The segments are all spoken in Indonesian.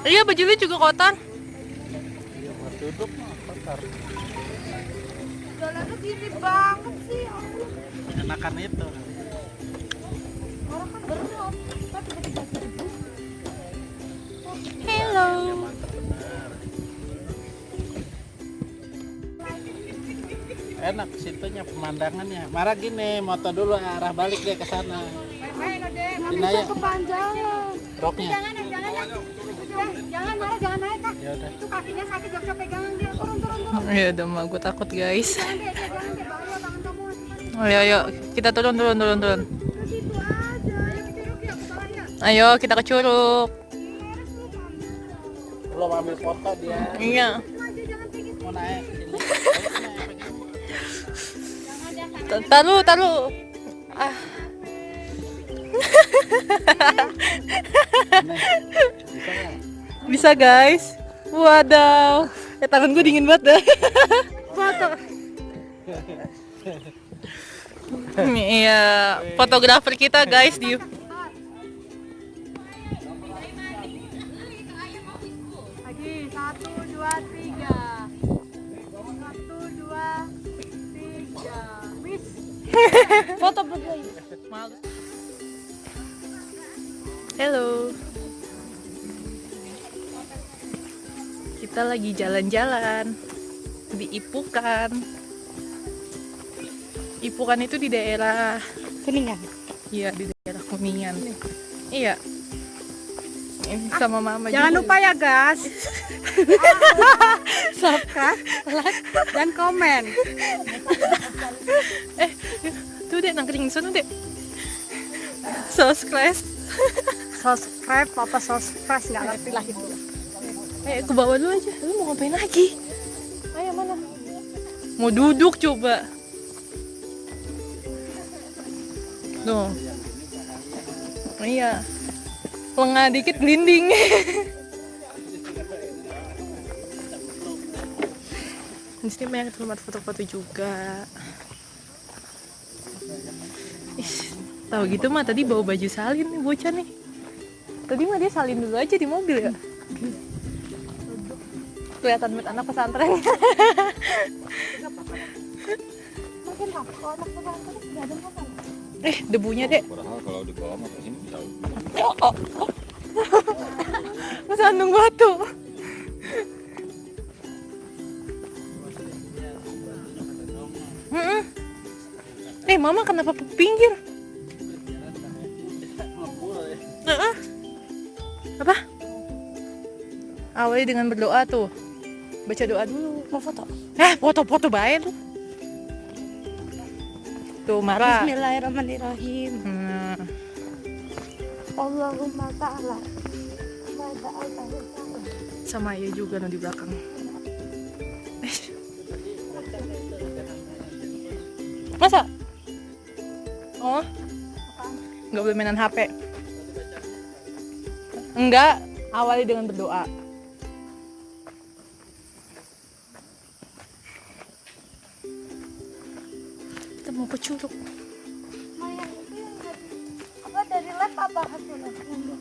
Iya, baju lu juga kotor. Iya, buat duduk mah kotor. Jalannya gini banget sih, aku. Enakan itu. Orang kan berat, tapi tiba-tiba sejuk. Hello. Ya, mantap benar. Enak situnya pemandangannya. Marah gini, moto dulu arah balik deh ke sana. Nggak Sini bisa aja. kepanjangan. Roknya. Jangan marah, jangan naik kak. Ya udah. Itu kakinya sakit, gak bisa pegangan dia. Turun. Ya udah, mah gue takut guys. Jangan deh, bahaya tangan kamu. Ayo, kita turun. Ke situ aja. Ayo ke curug ya, ke bawah ya. Ayo, kita ke curug. Belum ambil foto dia. Iya. Mau naik sini. Taruh. Ah. Bisa nggak? Bisa guys. Wadaw. Tangan gue dingin banget dah. Foto. Iya, fotografer kita guys di Lagi, 1, 2, 3. 1, 2, 3. Wis. Foto berdua. Halo. Kita lagi jalan-jalan di Ipukan. Ipukan itu di daerah Kuningan. Iya, di daerah Kuningan. Iya. Ini sama mama Jangan juga. lupa ya guys. Subscribe, like, dan komen. Tuh deh, nangkring sana deh. Subscribe. Subscribe apa subscribe nggak ngerti lah itu. Ke bawah dulu aja. Lu mau ngapain lagi? Ayo mana? Mau duduk coba. Tuh. Iya. Lengah dikit gelinding. Di sini banyak tempat foto-foto juga. Ih, tahu gitu mah tadi bawa baju salin nih bocah nih. Tadi mah dia salin dulu aja di mobil ya. Kelihatan banget anak pesantren. Mungkin lah, kalau anak pesantren nggak ada masalah. Debunya dek. Padahal kalau di bawah mah sini bisa. Sandung batu. Mama kenapa ke pinggir? Apa? Awali dengan berdoa tuh. Baca doa dulu. Mau foto? Foto-foto baik tuh. Tuh marah. Bismillahirrahmanirrahim. Allahumma ta'ala. Sama ayah juga no di belakang. Masa? Oh, nggak boleh mainan HP. Enggak, awali dengan berdoa. Kita mau ke curug. Apa dari lab apa hasilnya?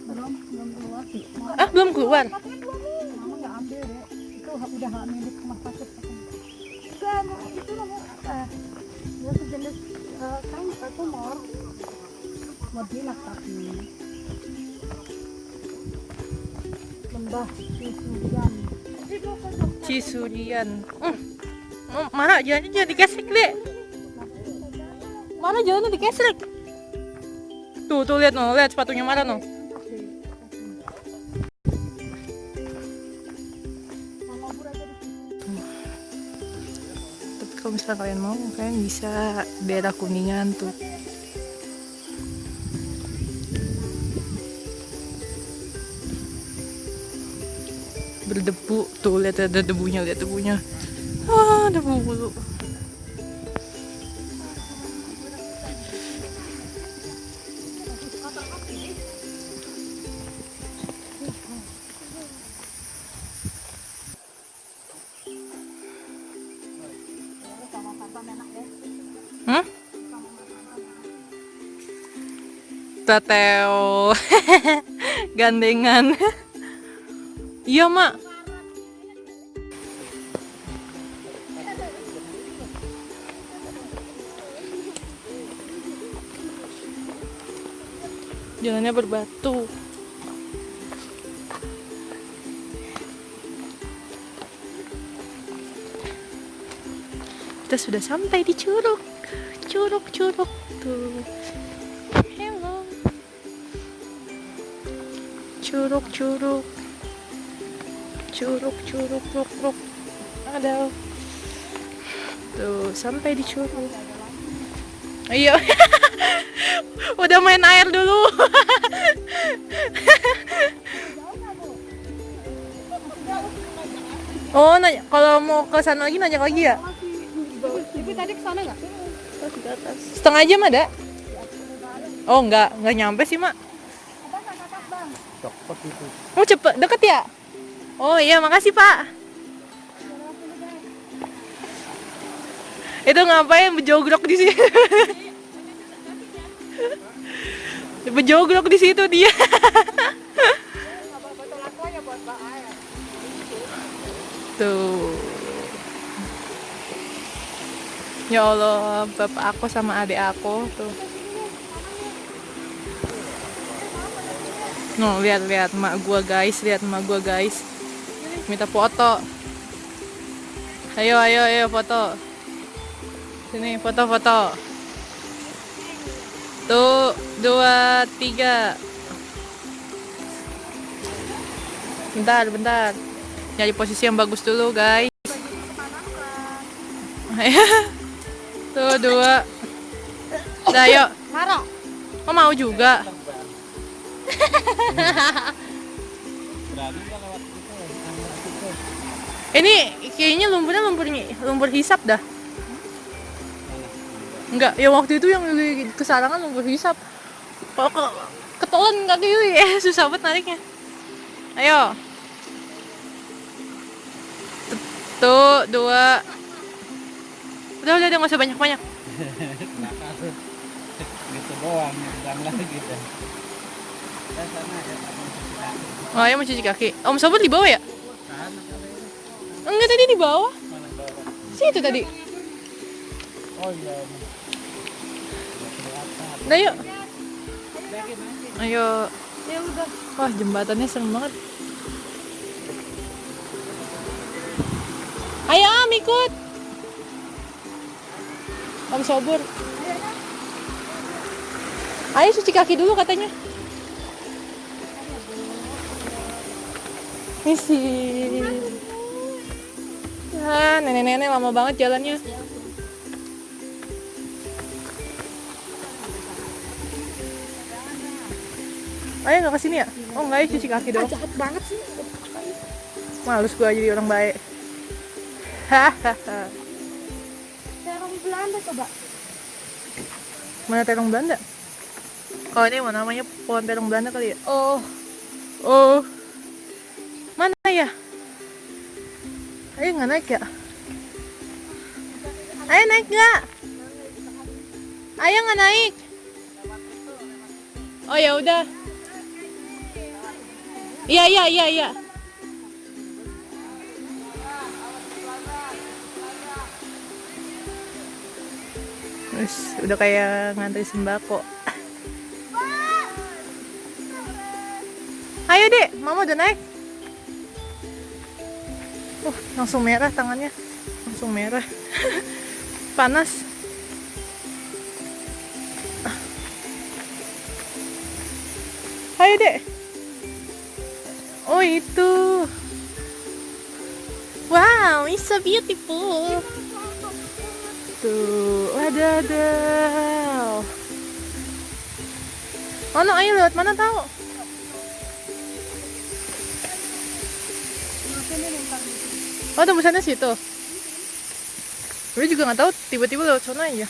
Belum keluar sih. Belum keluar. Mama nggak ambil ya. Itu udah nggak milik rumah sakit. Enggak, itu namanya ya sejenis kanker tumor. Modinak tapi lembah Cisurian. Cisurian. Mana jalannya jangan dikesek deh. Mana jalannya dikesek. Tuh lihat no, lihat sepatunya mana no. Tapi kalau misalnya kalian mau, kalian bisa daerah Kuningan tuh. Berdebu tuh, lihat ada debunya, debu bulu. Tateo. gandengan. Iya, Mak. Jalannya berbatu. Kita sudah sampai di Curug. Curug tuh. Hello. Curug. Ruk. Ada. Tuh, sampai di Curug. Ayo. Udah main air dulu. Oh, nanya, kalau mau ke sana lagi nanya lagi ya? Ibu tadi ke sana nggak? Setengah jam ada? Oh, nggak nyampe sih, Mak. Cepet itu. Oh, cepet, deket ya? Oh iya, makasih, Pak. Itu ngapain bejogrok di sini? Bejogrok di situ dia. Tuh. Ya Allah, bapak aku sama adik aku tuh. No, lihat mak gua guys, minta foto. Ayo foto. Sini foto. Tuh, 2, 3. Bentar. Nyari posisi yang bagus dulu, guys. Tuh, 2. Udah, yuk. Maro. Oh, mau juga. Berani nggak lewat situ? Ini kayaknya lumpur hisap dah. Enggak, ya waktu itu yang ke Sarangan lumpur hisap. Kalau ketolan kaki gue ya, susah banget nariknya. Ayo. Tuh, 2. Udah nggak usah banyak. Nakal. Gitu doang, nyebrang lagi gitu. Sana ya. Oh, ya mau cuci kaki. Om Sobat di bawah ya? Enggak, tadi di bawah. Mana bawah? Situ tadi. Oh iya. Udah yuk. Ayo. Ya udah. Wah, jembatannya serem banget. Ayo Am, ikut. Om Sobur. Ayo cuci kaki dulu katanya. Misi. Ya, nenek-nenek lama banget jalannya. Ayo nggak kesini ya? Oh nggak ya, cuci kaki doang. Jahat banget sih. Males gua jadi orang baik. Hahaha. Terong Belanda coba. Mana terong Belanda? Oh ini mana namanya pohon terong Belanda kali ya? Oh. Mana ya? Ayo nggak naik ya? Ayo naik nggak? Ayo nggak naik? Oh ya udah. Iya. Terus udah kayak ngantri sembako. Ayo dek, mama udah naik. Langsung merah tangannya, langsung merah. Panas. Ayo dek. Oh itu. Wow, it's so beautiful. Tuh, wadaw. Mana ayo lewat mana tahu? Oh, tembusannya situ. Gue juga nggak tahu, tiba-tiba lewat sana aja.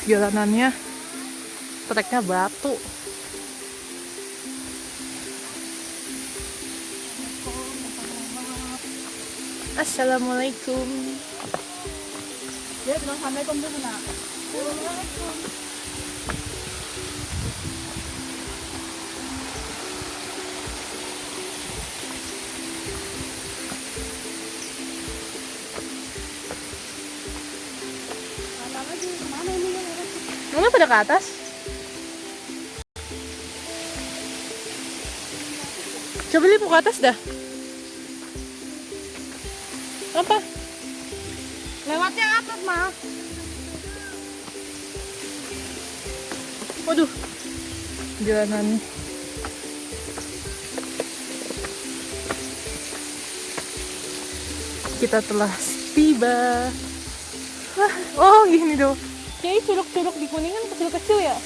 Jalanannya treknya batu. Assalamualaikum. Dia bilang assalamualaikum dulu nak. pada ke atas? Coba lihat ke atas dah. Apa? Lewatnya atas, Ma. Waduh. Jalanan. Kita telah tiba. Wah, oh gini dong. Kayaknya curug-curug di Kuningan kecil-kecil ya.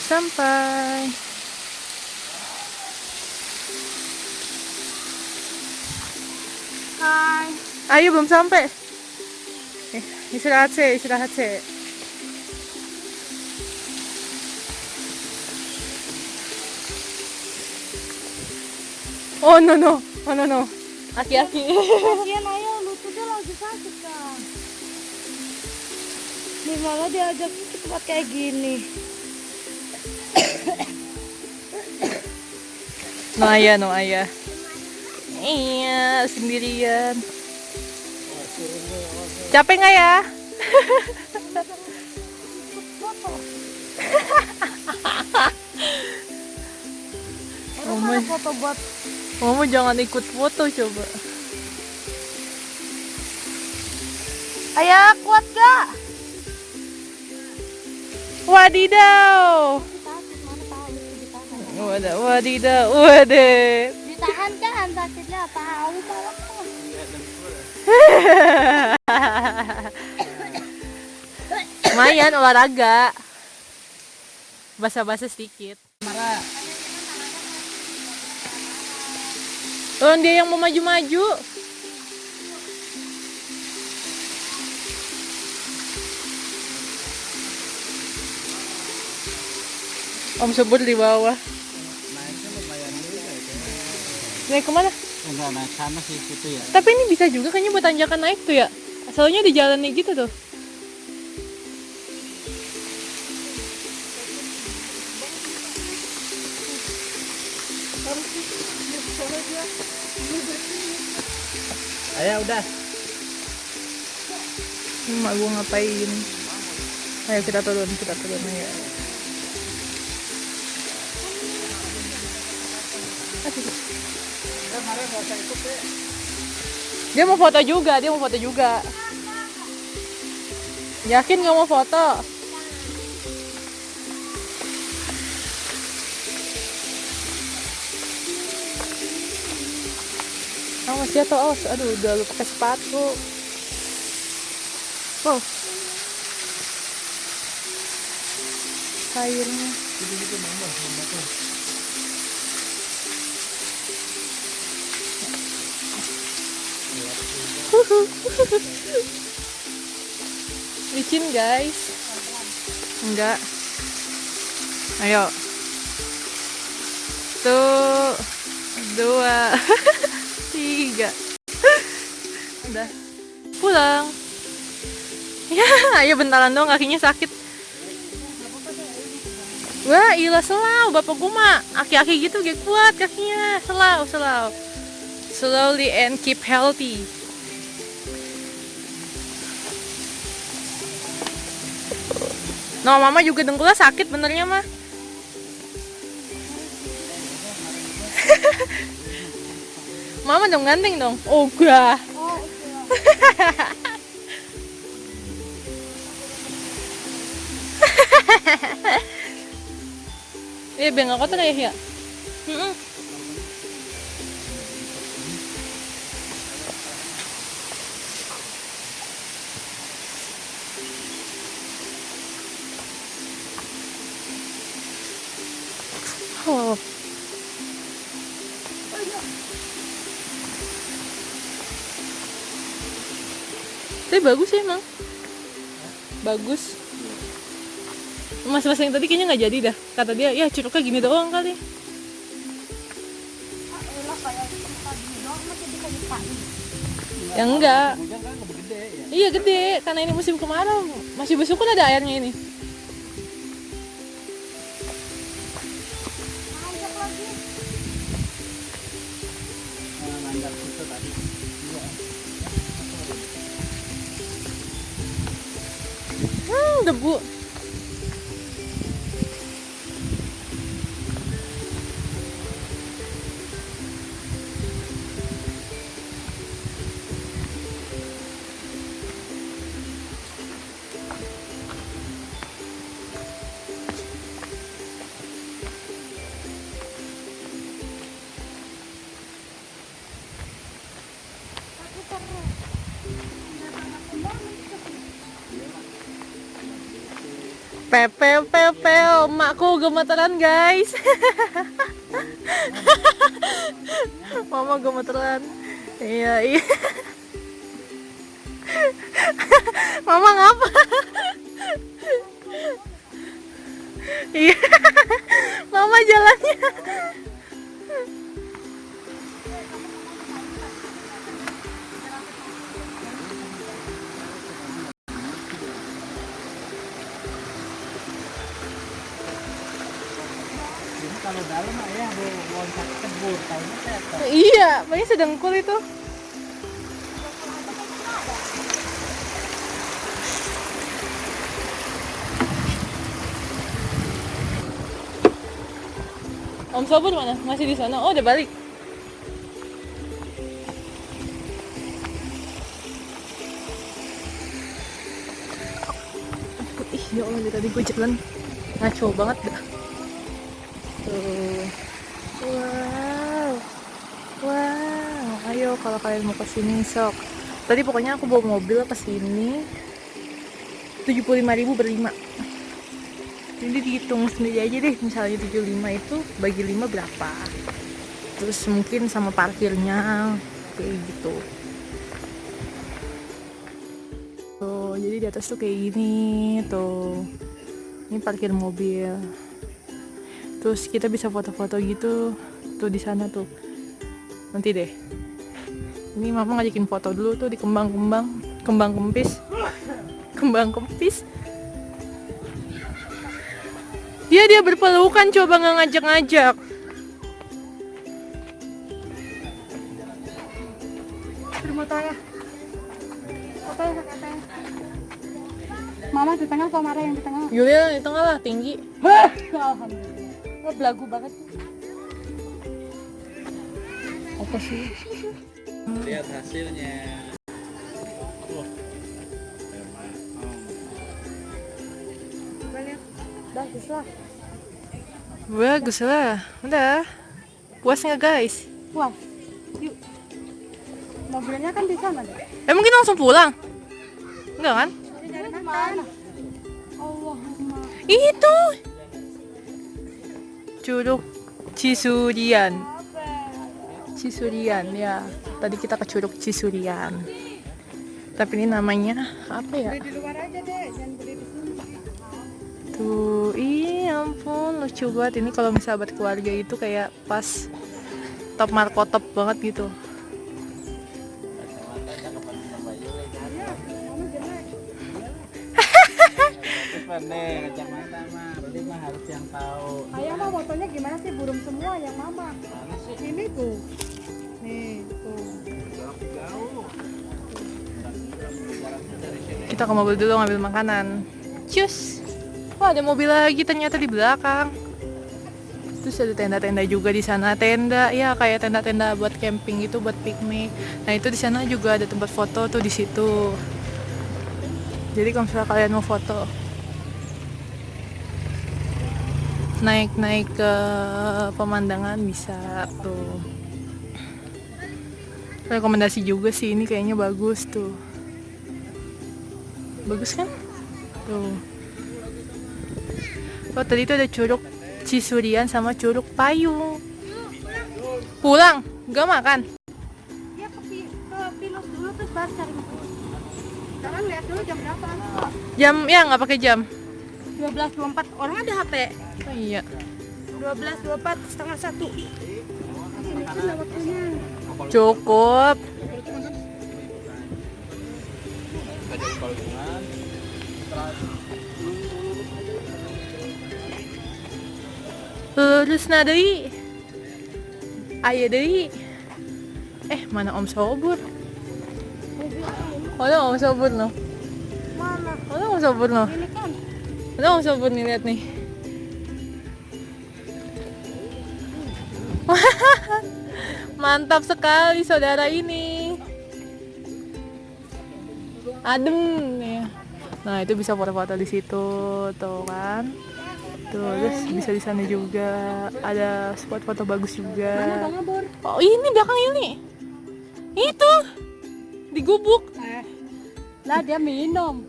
Sampai. Hai. Ayo belum sampai. Istirahat sih, istirahat sih. Oh no no, oh no no. Aki-aki. Kasihan ayo, lututnya lagi sakit kan. Nih Mama diajak ke tempat kayak gini. No ayah, no ayah. Iya, sendirian. Capek nggak ya? Mama, Foto buat Mama jangan ikut foto coba. Ayah, kuat gak? Wadidaw. Sakit, mana tahu ditahan. Wadidaw, waduh. Ditahan kan sakitnya, tahu malah. Lumayan olahraga. Basa-basa sedikit. Marah. Orang dia yang mau maju-maju. Om sebut di bawah. Naiknya lumayan juga itu. Naik kemana? Enggak naik sana sih itu ya. Tapi ini bisa juga kayaknya buat tanjakan naik tuh ya. Soalnya di jalan nih gitu tuh. Ayo udah. Emak gua ngapain? Ayo kita turun ayo. Dia mau foto juga, Yakin nggak mau foto? Awas jatuh, awas. Aduh, udah lupa pakai sepatu. Oh. Airnya. Licin guys. Enggak. Ayo. Tuh. 2 3. Udah. Pulang. Ya, ayo bentaran dong, kakinya sakit. Wah, ilah selau. Bapak gua mah aki-aki gitu gak kuat kakinya. Selau. Slowly and keep healthy. No, mama juga dengkulnya sakit benernya mah. Mama dong ganteng dong. Ogah. Oh, iya. Iya, biar nggak kotor ya. Oh. Tapi bagus sih emang. Bagus. Mas-mas yang tadi kayaknya nggak jadi dah. Kata dia, ya curugnya gini doang kali. Ya enggak. Hujan kan lebih gede ya. Iya gede, karena ini musim kemarau. Masih besok kan ada airnya ini. Nanjak situ tadi. debu. Pepel, pepel, emakku gemeteran guys. Mama gemeteran. Iya, iya. Mama ngapa? Iya. Mama jalannya. Ini kalau dalam ya loncat kebur, tahunya setan. Iya, makanya sedengkul itu. Om Sabur mana? Masih di sana? Oh, udah balik. Ih, ya Allah, dari tadi gue jalan ngaco banget dah. Tuh. Wow. Wow. Ayo kalau kalian mau kesini sok. Tadi pokoknya aku bawa mobil kesini 75.000 berlima. Jadi dihitung sendiri aja deh, misalnya 75 itu bagi 5 berapa. Terus mungkin sama parkirnya kayak gitu. Tuh, jadi di atas tuh kayak gini tuh. Ini parkir mobil. Terus kita bisa foto-foto gitu tuh di sana tuh. Nanti deh. Ini mama ngajakin foto dulu tuh di kembang kempis. Kembang kempis. Dia berpelukan, coba nggak ngajak-ngajak. Fotonya. Fotonya katanya. Mama di tengah, kok Mara yang di tengah? Yulia di tengah lah, tinggi. Alhamdulillah. Oh, belagu banget. Apa sih? Lihat hasilnya. Bagus lah. Bagus lah. Udah. Puas nggak guys? Wah, yuk. Mobilnya kan di sana deh. Mungkin langsung pulang? Enggak kan? Dari mana? Allahumma. Itu. Curug Cisurian. Cisurian ya. Tadi kita ke Curug Cisurian. Tapi ini namanya apa ya? Beli di luar aja deh, jangan beli di sini. Tuh, ih ampun lucu banget. Ini kalau misalnya buat keluarga itu kayak pas top markotop banget gitu. Nih, kacamata mah, berarti mah harus yang tahu. Ayah mah fotonya gimana sih? Burung semua yang mama. Mana sih? Ini tuh. Nih, tuh. Kita ke mobil dulu ngambil makanan. Cus. Wah, ada mobil lagi ternyata di belakang. Terus ada tenda-tenda juga di sana. Tenda ya kayak tenda-tenda buat camping gitu, buat piknik. Nah, itu di sana juga ada tempat foto tuh di situ. Jadi kalau misalnya kalian mau foto naik-naik ke pemandangan bisa tuh. Rekomendasi juga sih, ini kayaknya bagus tuh. Bagus kan? Tuh. Oh, tadi itu ada Curug Cisurian sama Curug Payung. Pulang, gak makan. Dia ke Pinus dulu terus baru cari makan. Sekarang lihat dulu jam berapa. Jam ya nggak pakai jam. 12.24, orang ada HP. Oh iya. 12.24, setengah 1. Ini kan waktunya. Cukup. Lurus na deui. Aya deui. Mana Om Sobur? Mana Om Sobur no? Mana? Mana Om Sobur no? Ini kan Ada Om Sobur nih, lihat nih. Mantap sekali saudara ini. Adem ya. Nah, itu bisa foto-foto di situ, tuh kan. Tuh, terus bisa di sana juga. Ada spot foto bagus juga. Mana Bang Abor? Oh, ini belakang ini. Itu. Di gubuk. Lah dia minum.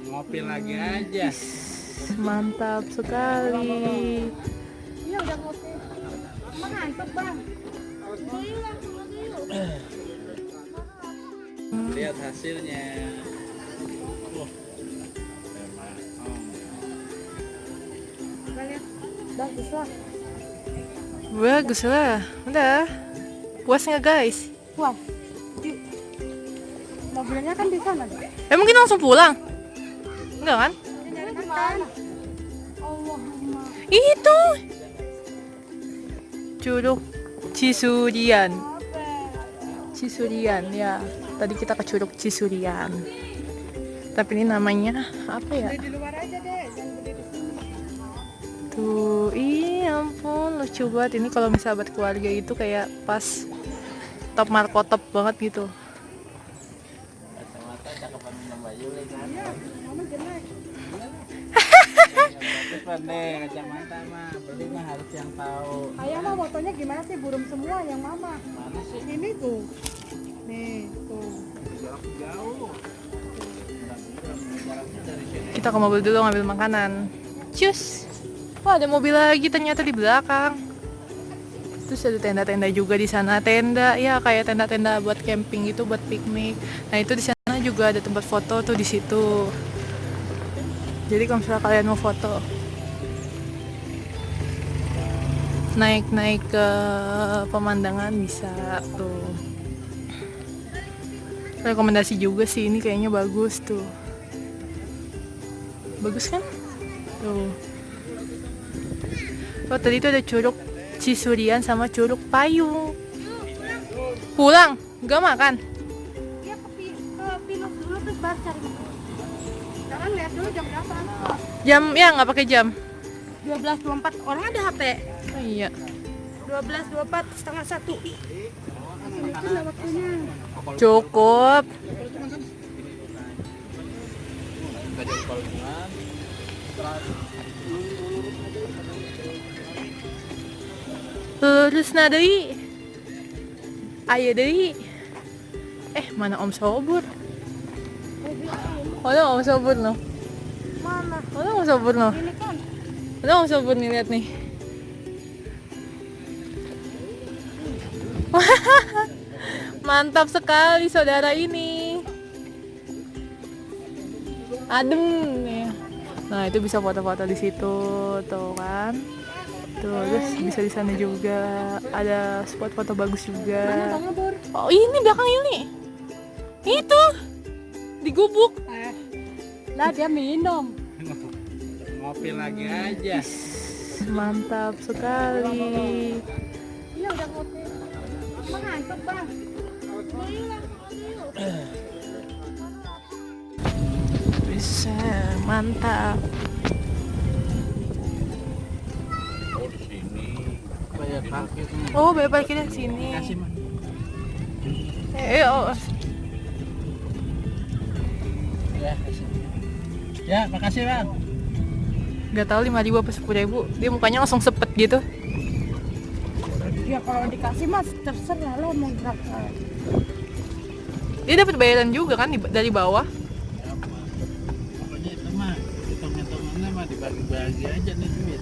Ngopi lagi aja. Mantap sekali. Iya udah ngopi. Ngantuk Bang. Lihat hasilnya. Bagus lah. Bagus lah. Udah. Puas nggak guys? Wah. Mobilnya kan di sana. Emang kita langsung pulang? Enggak kan? Dari mana? Allahumma. Itu. Curug Cisurian. Cisurian ya. Tadi kita ke Curug Cisurian. Tapi ini namanya apa ya? Di luar aja deh, jangan berdiri di sini. Tuh, ampun lucu banget. Ini kalau misalnya buat keluarga itu kayak pas top markotop banget gitu. Kacamata cakepan Mbak Yuli kan. Mama jelek. Bagus pandai kacamata mah. Beli mah harus yang tahu. Ayah mah fotonya gimana sih? Burung semua yang mama. Mana sih? Ini tuh. Nih, tuh. Jauh. Jaraknya dari sini. Kita ke mobil dulu ngambil makanan. Cus. Wah, ada mobil lagi ternyata di belakang. Terus ada tenda-tenda juga di sana. Tenda ya kayak tenda-tenda buat camping gitu, buat piknik. Nah, itu di sana juga ada tempat foto tuh di situ. Jadi kalau misalnya kalian mau foto, naik-naik ke pemandangan bisa tuh. Rekomendasi juga sih, ini kayaknya bagus tuh. Bagus kan? Tuh. Oh, tadi itu ada Curug Cisurian sama Curug Payung. Pulang? Gak makan? Dia ke pilot dulu terus baru cari makan. Sekarang lihat dulu jam berapa. Jam ya nggak pakai jam. 12.24 orang ada HP. Oh, iya. 12.24 setengah 1. Itu lah waktunya. Cukup. Terus nadei. Ayo deui. Mana Om Sobur? Ada Om Sobur no. Mana? Ada Om Sobur no. Ini kan. Ada Om Sobur nih, lihat nih. Mantap sekali saudara ini. Adem ya. Nah, itu bisa foto-foto di situ, tuh kan. Tuh, terus bisa di sana juga. Ada spot foto bagus Mana juga. Bang Abor? Oh, ini belakang ini. Itu. Di gubuk. Lah dia minum. Ngopi lagi aja. Mantap sekali. Iya udah ngopi. Ngantuk Bang. Bisa, mantap. Bayar parkir. Oh, bayar parkirnya sini. Kasih mah. Oh. Ya, kasih. Ya, makasih Bang. Gak tahu 5.000 apa 10.000. Dia mukanya langsung sepet gitu. Ya kalau dikasih mas terserah lo mau berapa. Dia dapat bayaran juga kan dari bawah. Pokoknya itu mah hitung-hitungannya mah dibagi-bagi aja nih duit.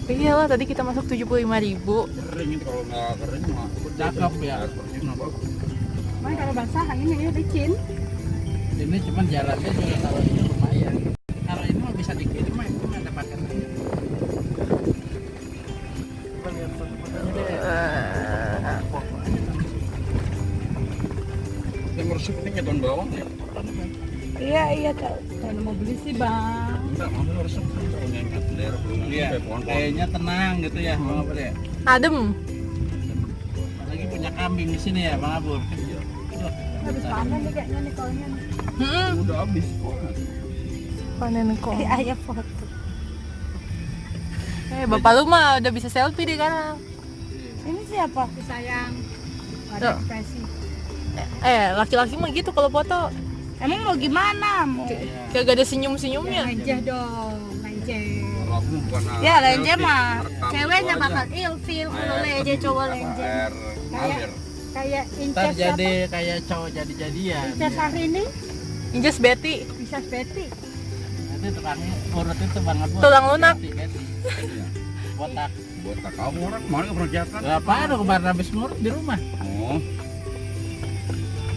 Iyalah, tadi kita masuk 75.000. Kering itu kalau nggak kering mah cakep ya. Cuman kalau basah ini licin. Ini cuman jalannya juga kalau ini lumayan. Kalau ini mah bisa dikirim mah itu mah ada paketnya. Coba lihat foto-fotonya deh. Yang meresap ini ngeton bawang ya? Iya tahu. Kalau mau beli sih bang. Enggak, mau meresap kan kalau ngengat daerah Iya, kayaknya tenang gitu ya, Bang Abur ya. Adem. Apalagi punya kambing di sini ya, Bang Abur. Habis panen nih kayaknya nih kolnya. Mm-mm. udah habis kok. Panen kok. Ayah foto. Bapak lu mah udah bisa selfie deh sekarang. Ini siapa? Sayang. Tuh. Ada ekspresi. Laki-laki mah gitu kalau foto. Emang mau gimana? Mau Kagak ada senyum-senyumnya. lenjeh dong, lenjeh. Kalau aku bukan Ya lenjeh selfie, mah rekam ceweknya itu bakal aja. ilfil kalau Air lenjeh cowok apa, lenjeh. air ngalir. Kayak Ntar Inces jadi apa? kayak cowok jadi-jadian. Inces hari ini Injes Betty. bisa Betty. Nanti tukangnya urut itu Bang Abul. Tulang lunak. Ganti. Iya. Botak. Botak kamu orang kemarin nggak pernah kelihatan. Gak apa-apa kemarin habis ngurut di rumah. Oh,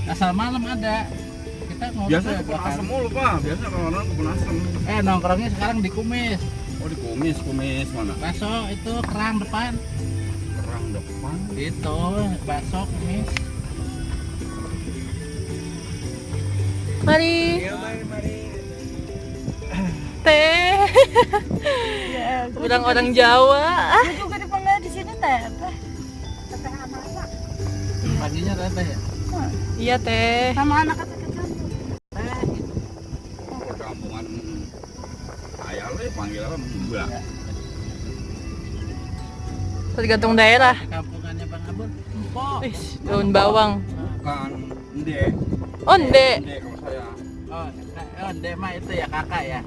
Asal malam ada. Kita ngurut biasanya ya, kebun bakal. asem mulu pak. Biasanya orang-orang kebun asem. Nongkrongnya sekarang di Kumis. Oh di kumis mana? Bakso itu kerang depan. Kerang depan. Itu bakso Kumis. Mari. Teh. Ya, Orang-orang Jawa. gue juga dipanggil di sini teteh. Teteh Amasa. Paginya teteh ya. Iya teh. Sama anak kecil-kecil tuh. Perkampungan ayah lah panggil apa mbak. Tergantung daerah. Di kampungannya Bang Abul. Empok. Wih, daun bawang. Bukan ende. Onde. Ende kalau saya. Oh, Dek mah itu ya kakak ya.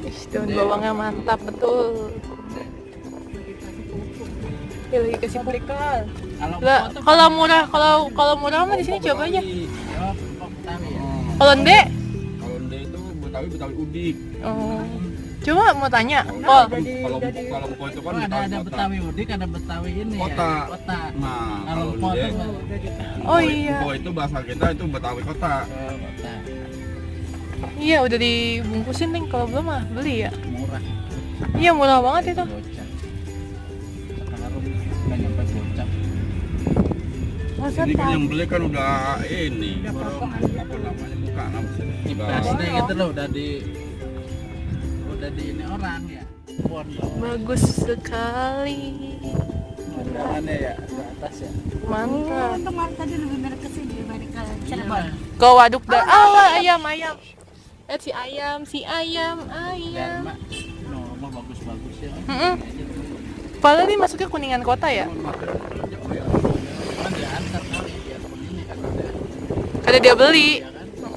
Wih, daun bawangnya mantap betul. Ya lagi kasih pupuk. Kalau Lah, empok tuh kalau murah, kalau murah mah di sini coba aja. Oh, empok Betawi ya. Kalau Onde, Kalau ende itu Betawi udik. oh, cuma mau tanya. Kalau Oh, kalau empok itu kan Oh, ada kota. Betawi udik, ada Betawi ini Kota. ya. Kota. Nah, Kalau kalau empok ende, tuh oh iya, empok itu bahasa kita itu Betawi kota. kota. iya udah dibungkusin nih. Kalau belum mah beli ya. Murah. Iya murah banget itu. Gocap. Sekarang udah nyampe gocap. Masa Ini kan tahu? yang beli kan udah ini. Udah potongan. Apa namanya bukan apa sih? Pasti gitu loh udah di ini orang ya. Pohon bawah. Bagus sekali, Pemandangannya ya ke atas ya. mantap. Untung aku tadi lebih mirip ke sini dibanding ke Cirebon. Iya. Kau waduk dah. Ayam. Lihat si ayam. Dan mak normal bagus-bagus ya. Padahal ini masuknya Kuningan kota ya. Cuman diantar kali biarpun ini kan ada Kada dia beli. ya kan. Tuh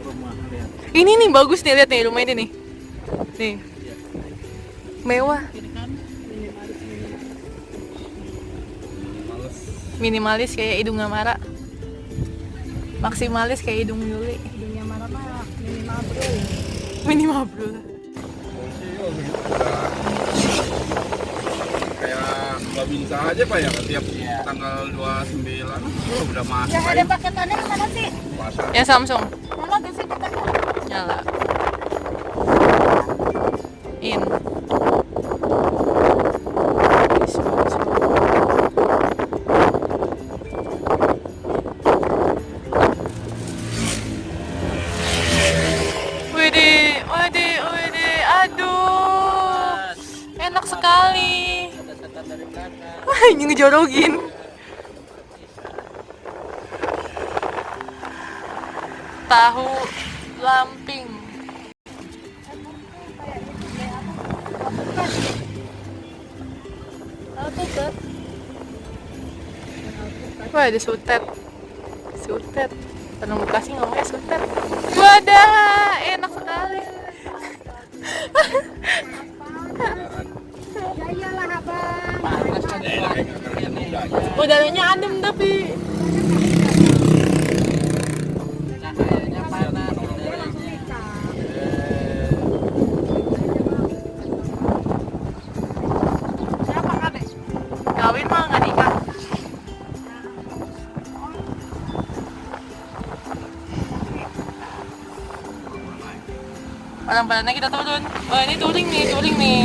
rumah lihat. Ini nih bagus nih, lihat nih rumah ini nih. Nih. Mewah, Kiri kan Males. minimalis kayak hidung Amara. Maksimalis kayak hidung Yuli. Dunia marah-marah, minimal bro. Minimal bro. Oh begitu udah kayak Babinsa aja pak ya tiap Iya. tanggal 29 udah masuk Yang ada paketannya mana sih? pasar. Ya Samsung. Mana gak sih paketnya? Nyala. In. Wede. Aduh. Enak sekali. ada setan dari belakang. Wah, ini ngejorogin. Tahu lamping. Alpukat. Wah, ada sutet. Sutet. Orang Bekasi ngomongnya sutet. Wadah, enak sekali. Ya iyalah abang. Panas kan ini Udaranya adem tapi cahayanya panas. Dia langsung nikah. Siapa kabe? kawin mah nggak nikah. Pelan-pelannya kita turun. Oh ini touring nih.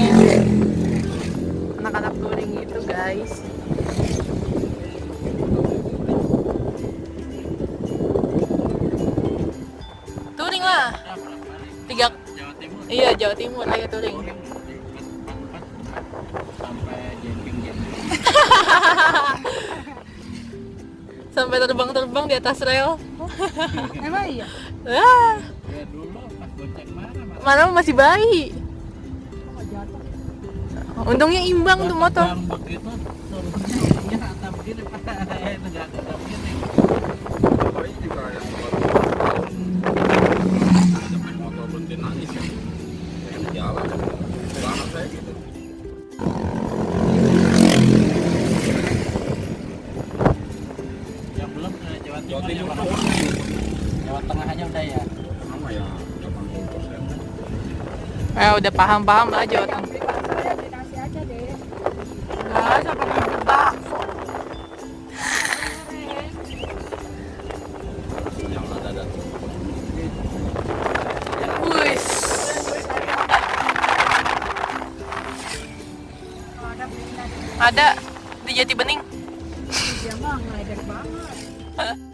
Anak-anak touring itu guys. Touring lah. Tiga. Jawa Timur. Iya Jawa Timur ayo touring. Sampai jemping-jemping. Sampai terbang-terbang di atas rel. Emang iya? Ah, Ya Saya dulu pas bonceng mana Mana masih bayi. Nggak jatuh. Untungnya imbang tuh motor. Bang begitu turunnya rata begini pak. Tegak begini. Bapak ini juga yang ada main motor berhenti nangis ya. Saya di jalan. Anak saya gitu. Yang belum ke Jawa Jawa Timur Timur ya, tuh Pak? Jawa Tengah aja udah ya. sama ya 80%. Udah paham-paham lah Jawa Tengah. Beli bakso ya, beli nasi aja deh. Enggak, siapa mau beli bakso? Yang ada dan Wis. Kalau ada beli nasi, Ada di Jati Bening. dia mah ngeledek banget.